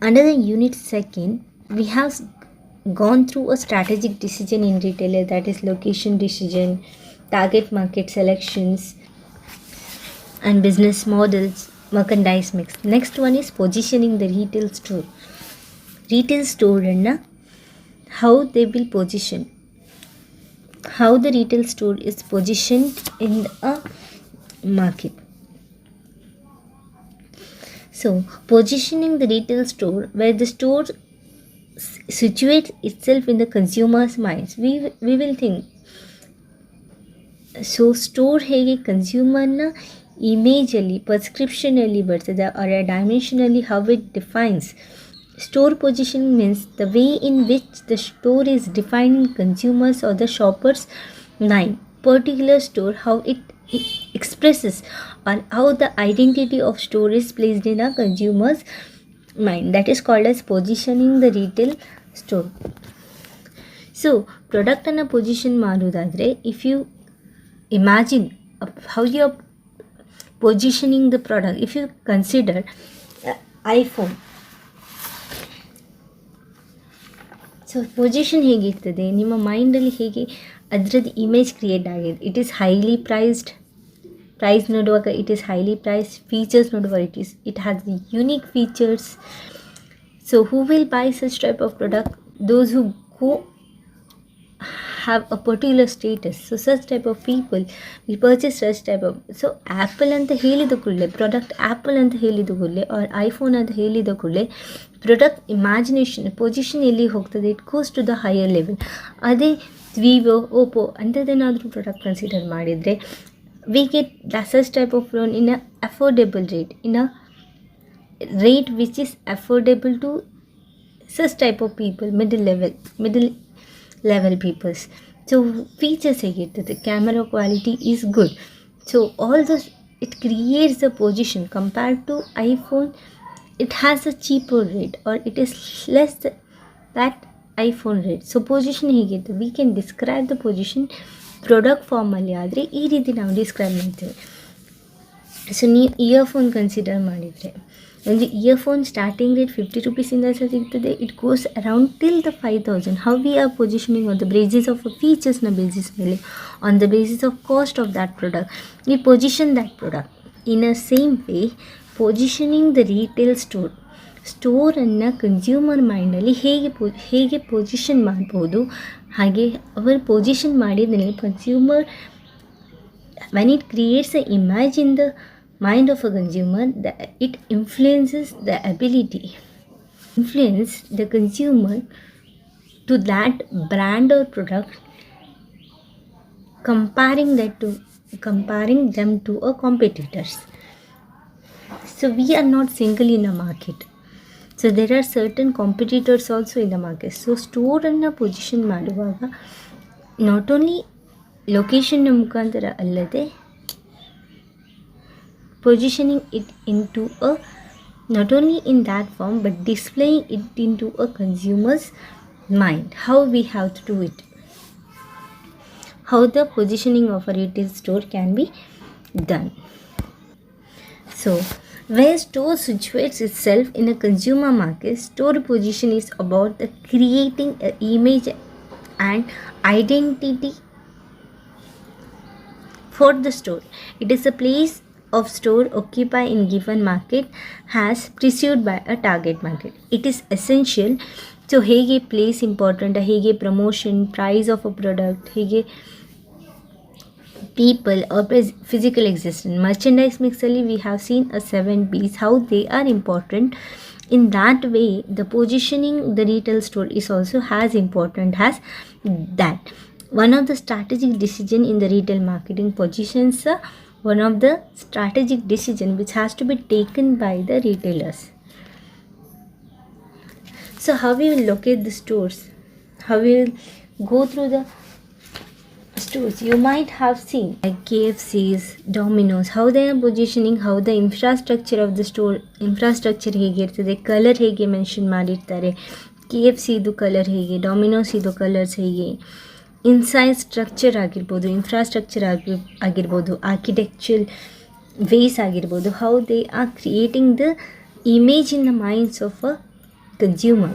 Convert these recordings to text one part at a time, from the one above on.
Another unit second, we have gone through a strategic decision in retailer, that is location decision, target market selections, and business models, merchandise mix. Next one is positioning the retail store. Retail store and how they will position, how the retail store is positioned in a market. So positioning the retail store, where the store situates itself in the consumer's minds, we will think. So store ಹೇಗೆ ಕನ್ಸ್ಯೂಮರ್ನ ಇಮೇಜಲ್ಲಿ ಪರ್ಸ್ಕ್ರಿಪ್ಷನಲ್ಲಿ ಬರ್ತದೆ, or ಡೈಮೆನ್ಷನಲ್ಲಿ how it defines. Store positioning means the way in which the store is defined in consumers or the shopper's mind. Particular store, how it expresses or how the identity of store is placed in a consumer's mind. That is called as positioning the retail store. So ಪ್ರಾಡಕ್ಟನ್ನು position ಮಾಡೋದಾದರೆ, if you imagine how you're positioning the product. If you consider iPhone, so position ಹೇಗಿರ್ತದೆ ನಿಮ್ಮ ಮೈಂಡಲ್ಲಿ, ಹೇಗೆ ಅದರದ್ದು image create ಆಗಿದೆ. It is highly priced, price ನೋಡುವಾಗ it is highly priced, features ನೋಡುವಾಗ it has the unique features. So who will buy such type of product? Those who have a particular status. So such type of people will purchase such type of. So Apple ಅಂತ ಹೇಳಿದ ಕೂಡಲೇ, product apple ಅಂತ ಹೇಳಿದ ಕೂಡಲೇ, R iPhone ಅಂತ ಹೇಳಿದ ಕೂಡಲೇ, product imagination position ಎಲ್ಲಿ ಹೋಗ್ತದೆ, it goes to the higher level. ಅದೇ ವಿವೋ, ಓಪೋ ಅಂಥದ್ದೇನಾದರೂ ಪ್ರಾಡಕ್ಟ್ ಕನ್ಸಿಡರ್ ಮಾಡಿದರೆ, we get such type of loan in a affordable rate, in a rate which is affordable to such type of people, middle level peoples. So features ಹೇಗಿರ್ತದೆ, camera quality is good. So all those it creates the position. Compared to iPhone, it has a cheaper rate or it is less that iPhone rate. So position ಹೇಗಿರ್ತದೆ, we can describe the position product ಫಾರ್ಮಲ್ಲಿ ಆದರೆ ಈ ರೀತಿ ನಾವು describe ಮಾಡ್ತೇವೆ. So ನೀವು earphone consider ಮಾಡಿದರೆ, ಒಂದು ಇಯರ್ಫೋನ್ ಸ್ಟಾರ್ಟಿಂಗ್ ರೇಟ್ 50 ರೂಪೀಸಿಂದ ಸಿಗ್ತದೆ. It goes around till the 5000. How we are positioning on the basis of ಫೀಚರ್ಸ್ನ ಬೇಸಿಸ್ ಮೇಲೆ, on the basis of cost of that product, we position that product. In a same way, positioning the retail store, ಸ್ಟೋರನ್ನು consumer ಮೈಂಡಲ್ಲಿ ಹೇಗೆ position ಮಾಡ್ಬೋದು, ಹಾಗೆ ಅವರು position ಮಾಡಿದರೆ consumer, when it creates an image in the mind of a consumer, it influences the ability, influence the consumer to that brand or product, comparing them to a competitors. So we are not single in a market, so there are certain competitors also in the market. So store ಅನ್ನು position ಮಾಡುವಾಗ not only ಲೊಕೇಶನ್ನ ಮುಖಾಂತರ ಅಲ್ಲದೆ, positioning it into a, not only in that form, but displaying it into a consumer's mind. How we have to do it, how the positioning of a retail store can be done. So where store situates itself in a consumer market, store position is about the creating an image and identity for the store. It is a place of store occupy in given market has pursued by a target market. It is essential. So ಹೇಗೆ place important, ಹೇಗೆ promotion, price of a product, ಹೇಗೆ people or physical existence. Merchandise mixally we have seen a 7 P's, how they are important. In that way, the positioning the retail store is also as important as that. One of the strategic decision in the retail marketing positions, one of the strategic decision which has to be taken by the retailers. So how we will locate the stores, how we will go through the stores. You might have seen like KFC's, Domino's, how they are positioning, how the infrastructure of the store, infrastructure ಹೇಗಿರ್ತದೆ, colour ಹೇಗೆ mention ಮಾಡಿರ್ತಾರೆ, KFC ಇದು colour ಹೇಗೆ, Domino's ಇದು colours ಹೇಗೆ, inside structure ಆಗಿರ್ಬೋದು, infrastructure ಆಗಿರ್ಬೋದು, architectural ways ಆಗಿರ್ಬೋದು, how they are creating the image in the minds of a consumer.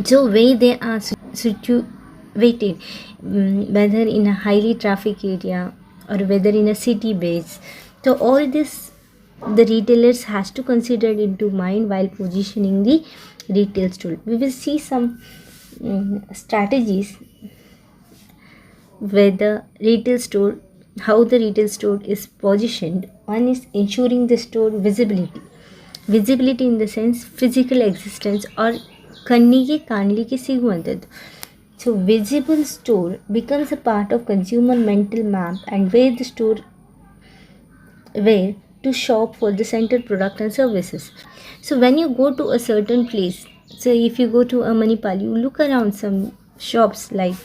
So where they are situated, whether in a highly traffic area or whether in a city base, so all this the retailers has to consider into mind while positioning the retail store. We will see some strategies where the retail store, how the retail store is positioned. One is ensuring the store visibility in the sense physical existence or ಕಣ್ಣಿಗೆ ಕಾಣಲಿಕ್ಕೆ ಸಿಗುವಂಥದ್ದು. So visible store becomes a part of consumer mental map and where to shop for the centered product and services. So when you go to a certain place, so if you go to a Manipal, you look around some shops like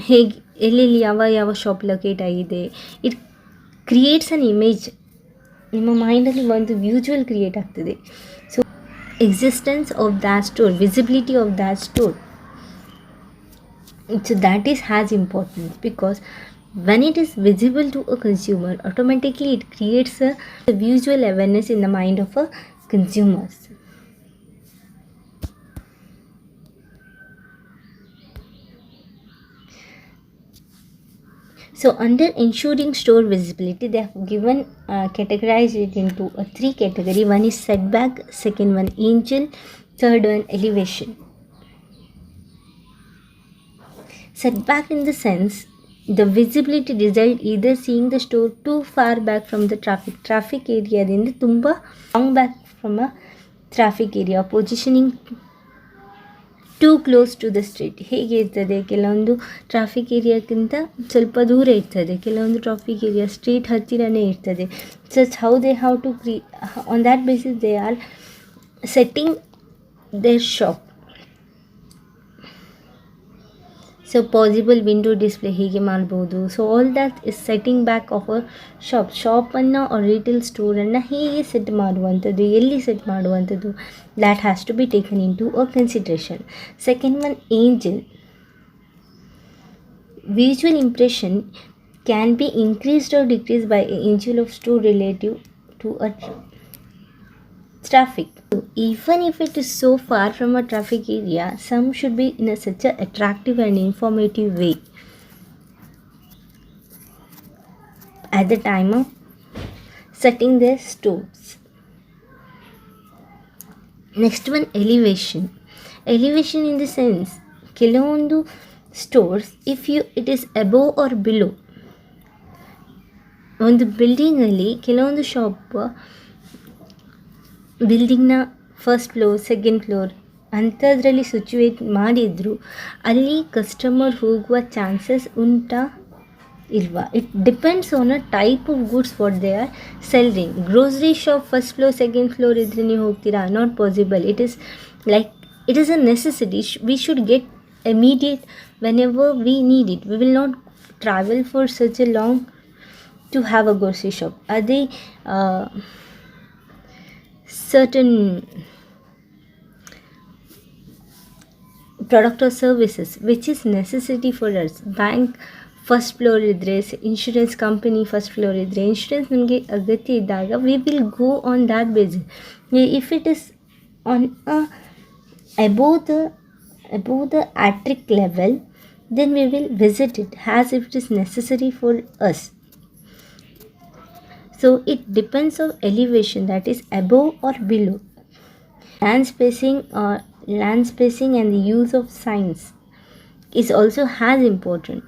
ಹೇಗೆ ಎಲ್ಲೆಲ್ಲಿ ಯಾವ shop locate ಆಗಿದೆ, it creates an image, ನಿಮ್ಮ ಮೈಂಡಲ್ಲಿ ಒಂದು visual create ಆಗ್ತದೆ. So existence of that store, visibility of that store, so that is as important because when it is visible to a consumer, automatically it creates a visual awareness in the mind of a consumers. So under ensuring store visibility, they have given categorized it into a 3 category. One is setback, second one angel, third one elevation. Setback in the sense the visibility result either seeing the store too far back from the traffic area ದಿಂದ ತುಂಬ long back from a traffic area, positioning too close to the street. ಹೇಗೆ ಇರ್ತದೆ, ಕೆಲವೊಂದು traffic ಏರಿಯಾಕ್ಕಿಂತ ಸ್ವಲ್ಪ ದೂರ ಇರ್ತದೆ, ಕೆಲವೊಂದು traffic area street ಹತ್ತಿರನೇ ಇರ್ತದೆ. Such how they have to on that basis they are setting their shop. So possible window display ಹೀಗೆ ಮಾಡ್ಬೋದು. So all that is setting back of a ಶಾಪನ್ನು ರಿಟೇಲ್ ಸ್ಟೋರನ್ನು ಹೇಗೆ ಸೆಟ್ ಮಾಡುವಂಥದ್ದು, ಎಲ್ಲಿ ಸೆಟ್ ಮಾಡುವಂಥದ್ದು, that has to be taken into a consideration. Second one angle. Visual impression can be increased or decreased by an angel of store relative to a traffic. So even if it is so far from a traffic area, some should be in such a attractive and informative way at the time of setting their stores. Next one, elevation. Elevation in the sense ಕೆಲವೊಂದು stores, if it is above or below, ಒಂದು ಬಿಲ್ಡಿಂಗಲ್ಲಿ ಕೆಲವೊಂದು shop ಬಿಲ್ಡಿಂಗ್ನ first floor, second floor ಅಂಥದ್ರಲ್ಲಿ situate ಮಾಡಿದ್ರು, ಅಲ್ಲಿ customer ಹೋಗುವ chances ಉಂಟಾ ಇಲ್ವಾ? It depends on a type of goods what they are selling. Grocery shop first floor second floor ಇದ್ದರೆ ನೀವು ಹೋಗ್ತೀರಾ? Not possible. It is a necessity. We should get immediate whenever we need it. We will not travel for such a long to have a grocery shop. ಅದೇ certain product or services which is necessity for us. Bank first floor ಇದ್ದರೆ, insurance company first floor ಇದ್ದರೆ, insurance ನಮಗೆ ಅಗತ್ಯ ಇದ್ದಾಗ we will go on that basis. If it is on above the attic level, then we will visit it as if it is necessary for us. So it depends on elevation, that is above or below. Land spacing and the use of signs is also as important.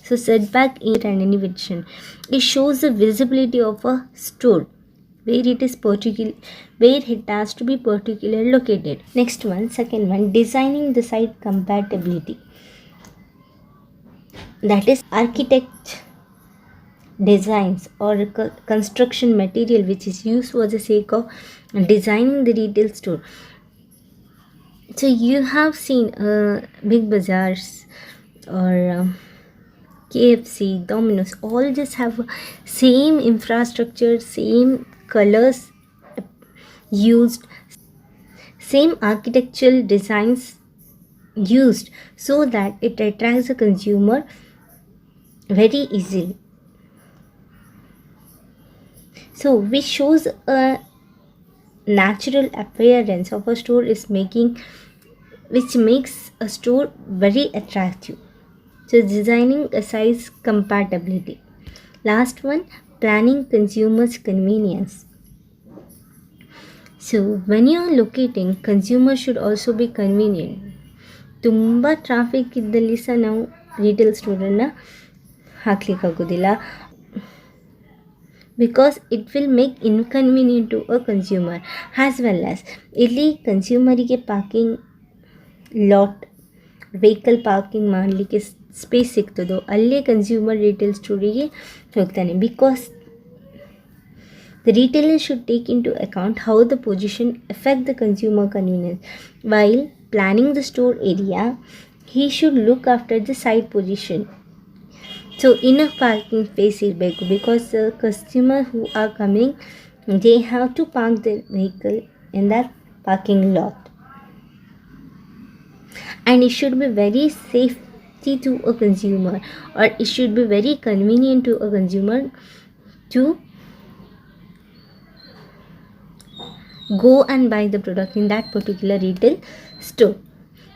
So setback and elevation, it shows the visibility of a store where it has to be particularly located. Next one, second one, designing the site compatibility. That is architect designs or construction material which is used for the sake of designing the retail store. So you have seen big bazaars or KFC, Domino's, all just have same infrastructure, same colors used, same architectural designs used, so that it attracts the consumer very easily. So which shows a natural appearance of a store is making, which makes a store very attractive. So designing a size compatibility. Last one, planning consumers convenience. So when you are locating, consumer should also be convenient. ತುಂಬ traffic ಇದ್ದಲ್ಲಿ ಸಹ ನಾವು retail ಸ್ಟೋರನ್ನು ಹಾಕ್ಲಿಕ್ಕಾಗೋದಿಲ್ಲ, because it will make inconvenient to a consumer as well as ಇಲ್ಲಿ ಕನ್ಸ್ಯೂಮರಿಗೆ parking lot vehicle parking ಮಾಡಲಿಕ್ಕೆ space ಸಿಗ್ತದೋ ಅಲ್ಲೇ ಕನ್ಸ್ಯೂಮರ್ ರಿಟೇಲ್ ಸ್ಟೋರಿಗೆ ಹೋಗ್ತಾನೆ. Because the retailer should take into account how the position affect the consumer convenience. While planning the store area, he should look after the side position. So enough parking space irbeku, because the customer who are coming, they have to park their vehicle in that parking lot. And it should be very safety to a consumer, or it should be very convenient to a consumer to go and buy the product in that particular retail store.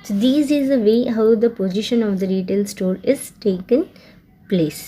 So this is the way how the position of the retail store is taken place.